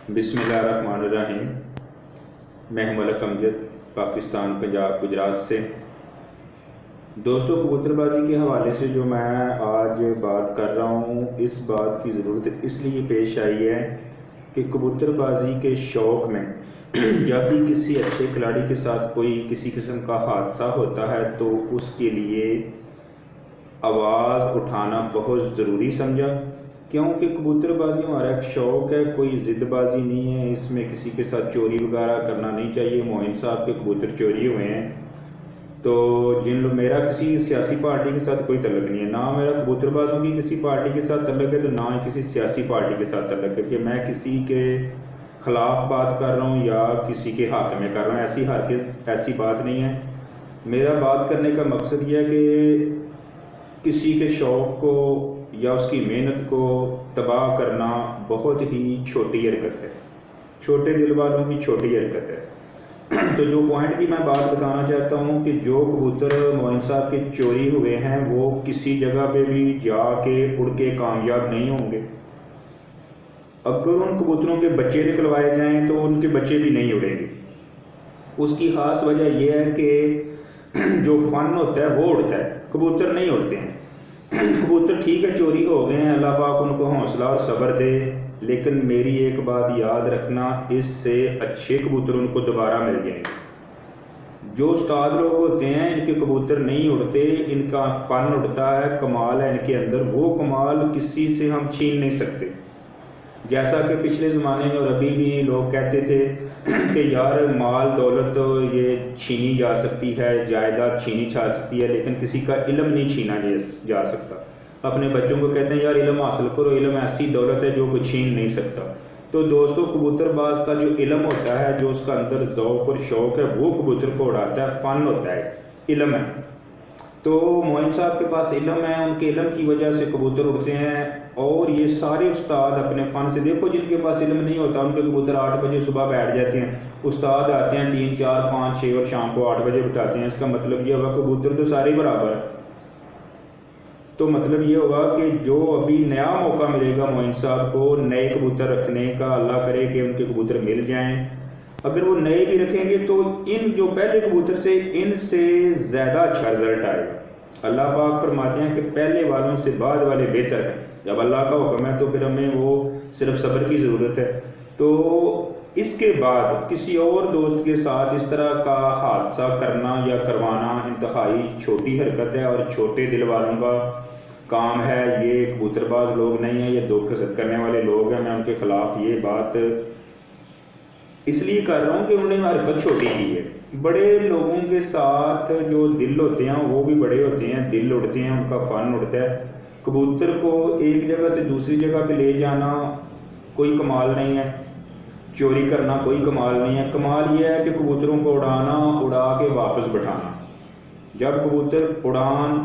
بسم اللہ الرحمن الرحیم۔ میں ہوں ملک امجد، پاکستان، پنجاب، گجرات سے۔ دوستوں، کبوتر بازی کے حوالے سے جو میں آج بات کر رہا ہوں، اس بات کی ضرورت اس لیے پیش آئی ہے کہ کبوتر بازی کے شوق میں جب بھی کسی اچھے کھلاڑی کے ساتھ کوئی کسی قسم کا حادثہ ہوتا ہے تو اس کے لیے آواز اٹھانا بہت ضروری سمجھا، کیونکہ کبوتر بازی ہمارا ایک شوق ہے، کوئی ضد بازی نہیں ہے، اس میں کسی کے ساتھ چوری وغیرہ کرنا نہیں چاہیے۔ معین صاحب کے کبوتر چوری ہوئے ہیں، تو میرا کسی سیاسی پارٹی کے ساتھ کوئی تعلق نہیں ہے، نہ میرا کبوتر بازوں کی کسی پارٹی کے ساتھ تعلق ہے، تو نہ ہی کسی سیاسی پارٹی کے ساتھ تعلق ہے کہ میں کسی کے خلاف بات کر رہا ہوں یا کسی کے حق میں کر رہا ہوں۔ ایسی بات نہیں ہے۔ میرا بات کرنے کا مقصد یہ ہے کہ کسی کے شوق کو یا اس کی محنت کو تباہ کرنا بہت ہی چھوٹی حرکت ہے، چھوٹے دل والوں کی چھوٹی حرکت ہے۔ تو جو پوائنٹ کی میں بات بتانا چاہتا ہوں کہ جو کبوتر معین صاحب کے چوری ہوئے ہیں وہ کسی جگہ پہ بھی جا کے اڑ کے کامیاب نہیں ہوں گے۔ اگر ان کبوتروں کے بچے نکلوائے جائیں تو ان کے بچے بھی نہیں اڑیں گے۔ اس کی خاص وجہ یہ ہے کہ جو فن ہوتا ہے وہ اڑتا ہے، کبوتر نہیں اڑتے ہیں۔ کبوتر ٹھیک ہے چوری ہو گئے ہیں، اللہ پاک ان کو حوصلہ اور صبر دے، لیکن میری ایک بات یاد رکھنا، اس سے اچھے کبوتر ان کو دوبارہ مل جائیں گے۔ جو استاد لوگ ہوتے ہیں ان کے کبوتر نہیں اڑتے، ان کا فن اڑتا ہے، کمال ہے ان کے اندر، وہ کمال کسی سے ہم چھین نہیں سکتے۔ جیسا کہ پچھلے زمانے میں اور ابھی بھی لوگ کہتے تھے کہ یار مال دولت یہ چھینی جا سکتی ہے، جائیداد چھینی جا سکتی ہے، لیکن کسی کا علم نہیں چھینا جا سکتا۔ اپنے بچوں کو کہتے ہیں یار علم حاصل کرو، علم ایسی دولت ہے جو کوئی چھین نہیں سکتا۔ تو دوستو، کبوتر باز کا جو علم ہوتا ہے، جو اس کا اندر ذوق اور شوق ہے، وہ کبوتر کو اڑاتا ہے، فن ہوتا ہے، علم ہے۔ تو معین صاحب کے پاس علم ہے، ان کے علم کی وجہ سے کبوتر اڑتے ہیں۔ اور یہ سارے استاد اپنے فن سے، دیکھو جن کے پاس علم نہیں ہوتا ان کے کبوتر 8 بجے صبح بیٹھ جاتے ہیں، استاد آتے ہیں 3 4 5 6 اور شام کو 8 بجے بٹھاتے ہیں۔ اس کا مطلب یہ ہوگا کبوتر تو سارے برابر ہیں۔ تو مطلب یہ ہوگا کہ جو ابھی نیا موقع ملے گا معین صاحب کو نئے کبوتر رکھنے کا، اللہ کرے کہ ان کے کبوتر مل جائیں، اگر وہ نئے بھی رکھیں گے تو ان جو پہلے کبوتر سے ان سے زیادہ اچھا رزلٹ آئے گا۔ اللہ پاک فرماتے ہیں کہ پہلے والوں سے بعد والے بہتر ہیں۔ جب اللہ کا حکم ہے تو پھر ہمیں وہ صرف صبر کی ضرورت ہے۔ تو اس کے بعد کسی اور دوست کے ساتھ اس طرح کا حادثہ کرنا یا کروانا انتہائی چھوٹی حرکت ہے اور چھوٹے دل والوں کا کام ہے۔ یہ کبوتر باز لوگ نہیں ہیں، یہ دھوکہ حسد کرنے والے لوگ ہیں۔ میں ان کے خلاف یہ بات اس لیے کر رہا ہوں کہ انہوں نے حرکت چھوٹی کی ہے۔ بڑے لوگوں کے ساتھ جو دل ہوتے ہیں وہ بھی بڑے ہوتے ہیں، دل اڑتے ہیں، ان کا فن اڑتا ہے۔ کبوتر کو ایک جگہ سے دوسری جگہ پہ لے جانا کوئی کمال نہیں ہے، چوری کرنا کوئی کمال نہیں ہے۔ کمال یہ ہے کہ کبوتروں کو اڑانا، اڑا کے واپس بٹھانا۔ جب کبوتر اڑان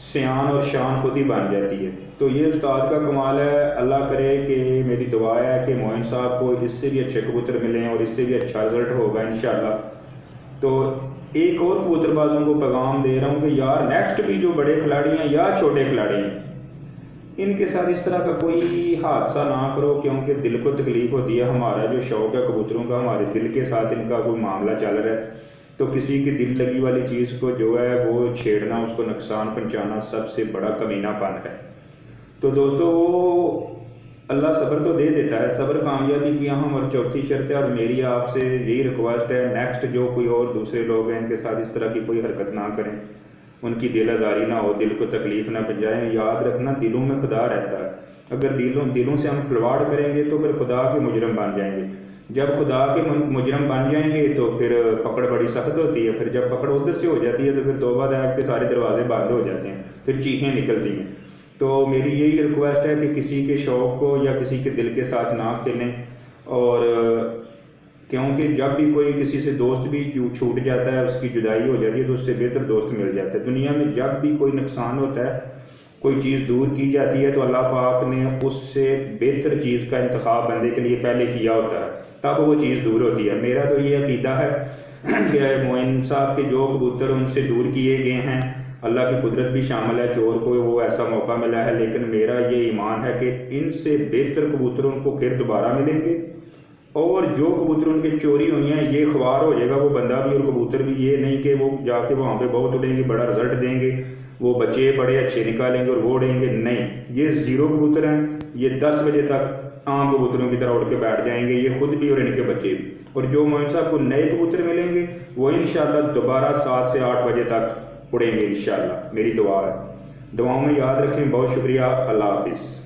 سیان اور شان خود ہی بن جاتی ہے، تو یہ استاد کا کمال ہے۔ اللہ کرے کہ میری دعا ہے کہ معین صاحب کو اس سے بھی اچھے کبوتر ملیں اور اس سے بھی اچھا رزلٹ ہوگا انشاءاللہ۔ تو ایک اور کبوتر بازوں کو پیغام دے رہا ہوں کہ یار نیکسٹ بھی جو بڑے کھلاڑی ہیں یا چھوٹے کھلاڑی ہیں، ان کے ساتھ اس طرح کا کوئی حادثہ نہ کرو، کیونکہ دل کو تکلیف ہوتی ہے۔ ہمارا جو شوق ہے کبوتروں کا، ہمارے دل کے ساتھ ان کا کوئی معاملہ چل رہا ہے، تو کسی کی دل لگی والی چیز کو جو ہے وہ چھیڑنا، اس کو نقصان پہنچانا سب سے بڑا کمینہ پن ہے۔ تو دوستو، اللہ صبر تو دے دیتا ہے، صبر کامیابی کی اہم اور چوتھی شرط ہے۔ اور میری آپ سے یہی ریکویسٹ ہے، نیکسٹ جو کوئی اور دوسرے لوگ ہیں ان کے ساتھ اس طرح کی کوئی حرکت نہ کریں، ان کی دل آزاری نہ ہو، دل کو تکلیف نہ پہنچائیں۔ یاد رکھنا دلوں میں خدا رہتا ہے، اگر دلوں سے ہم کھلواڑ کریں گے تو پھر خدا کے مجرم بن جائیں گے۔ جب خدا کے مجرم بن جائیں گے تو پھر پکڑ بڑی سخت ہوتی ہے، پھر جب پکڑ ادھر سے ہو جاتی ہے تو پھر توبہ طیب کے سارے دروازے بند ہو جاتے ہیں، پھر چیخیں نکلتی ہیں۔ تو میری یہی ریکویسٹ ہے کہ کسی کے شوق کو یا کسی کے دل کے ساتھ نہ کھیلیں، اور کیونکہ جب بھی کوئی کسی سے دوست بھی چھوٹ جاتا ہے، اس کی جدائی ہو جاتی ہے، تو اس سے بہتر دوست مل جاتا ہے۔ دنیا میں جب بھی کوئی نقصان ہوتا ہے، کوئی چیز دور کی جاتی ہے، تو اللہ پاک نے اس سے بہتر چیز کا انتخاب بندے کے لیے پہلے کیا ہوتا ہے، تب وہ چیز دور ہوتی ہے۔ میرا تو یہ عقیدہ ہے کہ معین صاحب کے جو کبوتر ان سے دور کیے گئے ہیں، اللہ کی قدرت بھی شامل ہے، چور کو وہ ایسا موقع ملا ہے، لیکن میرا یہ ایمان ہے کہ ان سے بہتر کبوتر ان کو پھر دوبارہ ملیں گے اور جو کبوتر ان کے چوری ہوئی ہیں یہ خوار ہو جائے گا وہ بندہ بھی اور کبوتر بھی، یہ نہیں کہ وہ جا کے وہاں پہ بہت اڑیں گے، بڑا رزلٹ دیں گے، وہ بچے بڑے اچھے نکالیں گے اور وہ اڑیں گے، نہیں، یہ زیرو کبوتر ہیں، یہ 10 بجے تک عام کبوتروں کی طرح اڑ کے بیٹھ جائیں گے، یہ خود بھی اور ان کے بچے بھی۔ اور جو معین صاحب کو نئے کبوتر ملیں گے وہ انشاءاللہ دوبارہ 7 سے 8 بجے تک اڑیں گے انشاءاللہ، میری دعا ہے۔ دعاؤں میں یاد رکھیں، بہت شکریہ، اللہ حافظ۔